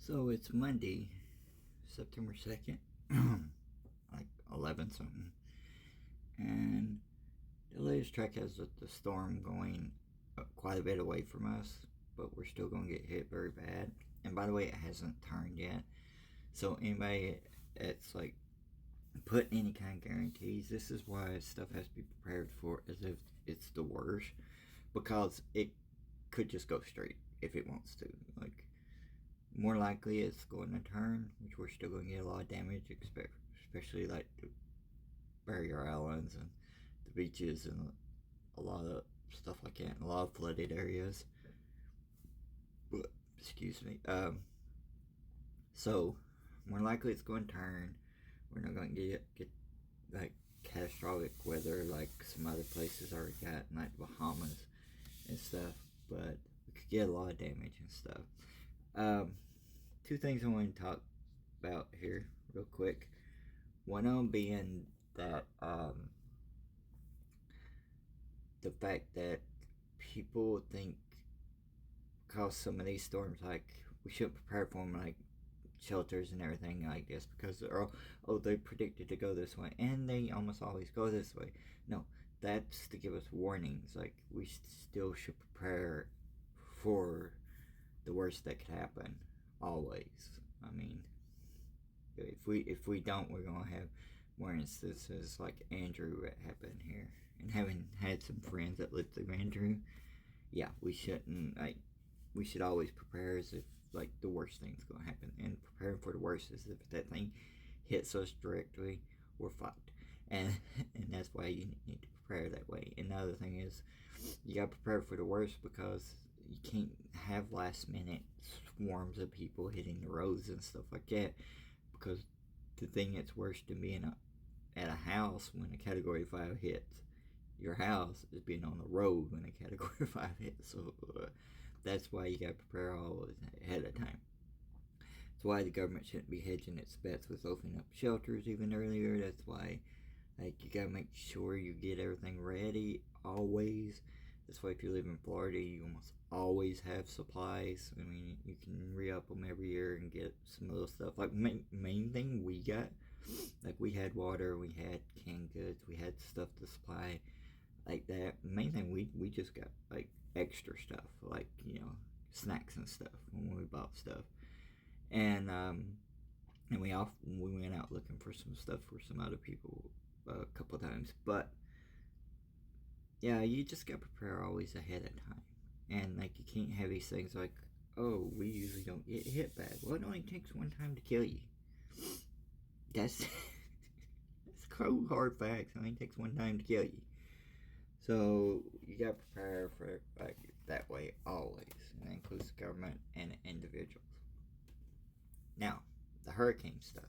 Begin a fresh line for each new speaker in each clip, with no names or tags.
So it's Monday, September 2nd, like 11 something. And the latest track has the storm going quite a bit away from us, but we're still going to get hit very bad. And by the way, it hasn't turned yet. So anybody that's like put any kind of guarantees, this is why stuff has to be prepared for as if it's the worst, because it could just go straight if it wants to. Like, more likely it's going to turn, which we're still going to get a lot of damage, especially like the barrier islands and the beaches and a lot of stuff like that, and a lot of flooded areas. But, excuse me. So more likely it's going to turn. We're not going to get like catastrophic weather like some other places already got, like the Bahamas and stuff. But we could get a lot of damage and stuff. Two things I want to talk about here real quick. One of them being that the fact that people think because some of these storms, like, we should prepare for them, like shelters and everything like this, because they predicted to go this way and they almost always go this way. No, that's to give us warnings. Like, we still should prepare for the worst that could happen always. I mean, if we don't, we're gonna have more instances like Andrew that happened here. And having had some friends that lived through Andrew, yeah, we shouldn't, like, we should always prepare as if like the worst thing's gonna happen, and preparing for the worst is if that thing hits us directly, we're fucked. And that's why you need to prepare that way. And the other thing is, you gotta prepare for the worst, because you can't have last minute swarms of people hitting the roads and stuff like that, because the thing that's worse than being at a house when a category 5 hits your house is being on the road when a category 5 hits. So that's why you gotta prepare all ahead of time. That's why the government shouldn't be hedging its bets with opening up shelters even earlier. That's why, like, you gotta make sure you get everything ready always. That's why if you live in Florida, you almost always have supplies. I mean, you can re-up them every year and get some of those stuff. Like, main thing we got, like, we had water, we had canned goods, we had stuff to supply like that. Main thing, we just got like extra stuff, like, snacks and stuff when we bought stuff. And we went out looking for some stuff for some other people a couple times. But yeah, you just got to prepare always ahead of time. And like, you can't have these things like, oh, we usually don't get hit bad. Well, it only takes one time to kill you. That's that's cold hard facts. It only takes one time to kill you. So you got to prepare for it like that way always, and that includes the government and individuals. Now, the hurricane stuff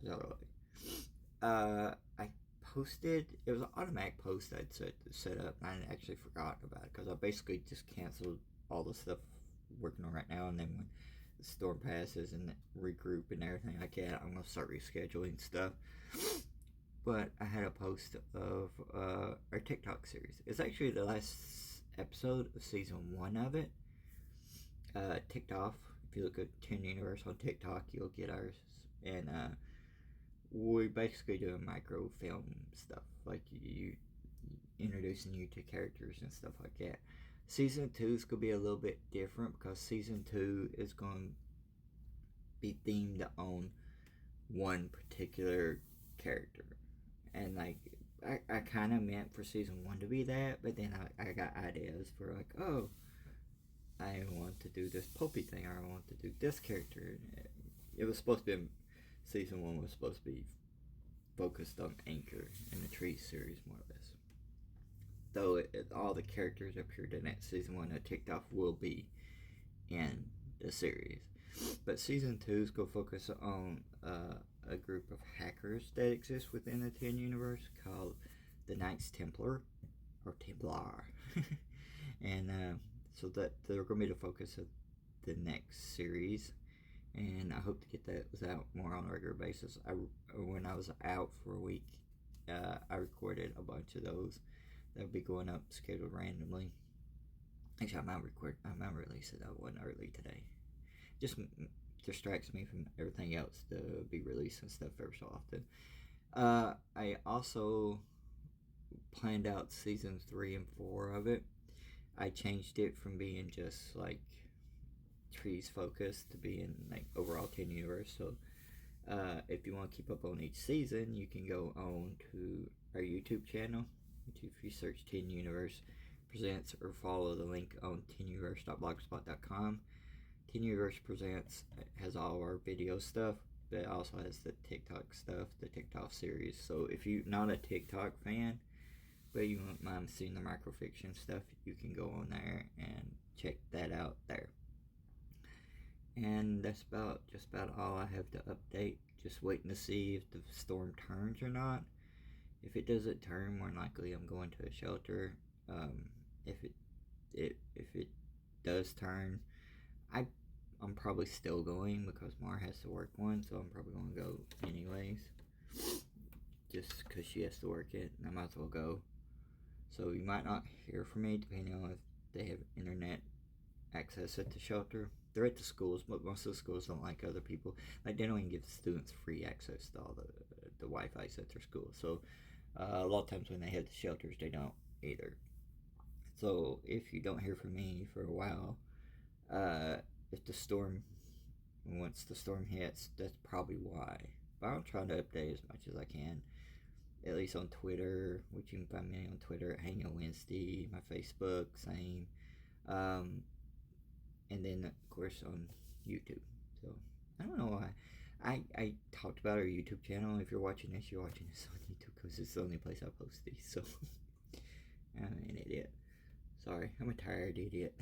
is I posted, it was an automatic post I'd set up, and I actually forgot about it because I basically just canceled all the stuff working on right now, and then when the storm passes and regroup and everything like that, I'm gonna start rescheduling stuff. But I had a post of our TikTok series. It's actually the last episode of season 1 of it. Ticked off. If you look at 10 Universe on TikTok, you'll get ours. And we basically do microfilm stuff, like you introducing you to characters and stuff like that. Season 2 is going to be a little bit different, because season 2 is going to be themed on one particular character. And like, I kind of meant for season 1 to be that, but then I got ideas for like, oh, I want to do this Pulpy thing, or I want to do this character. It was supposed to be, season 1 was supposed to be focused on Anchor and the Tree series, more or less. Though all the characters appeared in that season 1 that ticked off will be in the series. But season 2 is going to focus on a group of hackers that exist within the 10 universe called the Knights Templar, or Templar. And so that they're going to be the focus of the next series. And I hope to get that out more on a regular basis. When I was out for a week, I recorded a bunch of those that will be going up scheduled randomly. Actually, I might release it one early today. Just distracts me from everything else to be releasing stuff every so often. I also planned out season 3 and 4 of it. I changed it from being just like trees focused to being like overall Teen Universe. So if you want to keep up on each season, you can go on to our YouTube channel. If you search Teen Universe Presents or follow the link on teenuniverse.blogspot.com. Teen Universe Presents has all our video stuff, but it also has the TikTok stuff, the TikTok series. So if you're not a TikTok fan, but you won't mind seeing the microfiction stuff, you can go on there and check that out there. And that's just about all I have to update. Just waiting to see if the storm turns or not. If it doesn't turn, more likely I'm going to a shelter. If it does turn, I'm probably still going because Mar has to work one, so I'm probably going to go anyways. Just because she has to work it, and I might as well go. So you might not hear from me depending on if they have internet access at the shelter. They're at the schools, but most of the schools don't like other people. Like, they don't even give students free access to all the Wi-Fi's at their school. So a lot of times when they have the shelters, they don't either. So if you don't hear from me for a while, once the storm hits, that's probably why. But I'm trying to update as much as I can, at least on Twitter, which you can find me on Twitter at Hang On Wednesday, my Facebook, same. And then of course on YouTube. So I don't know why I talked about our YouTube channel. If you're watching this, you're watching this on YouTube because it's the only place I post these. So I'm an idiot. Sorry, I'm a tired idiot.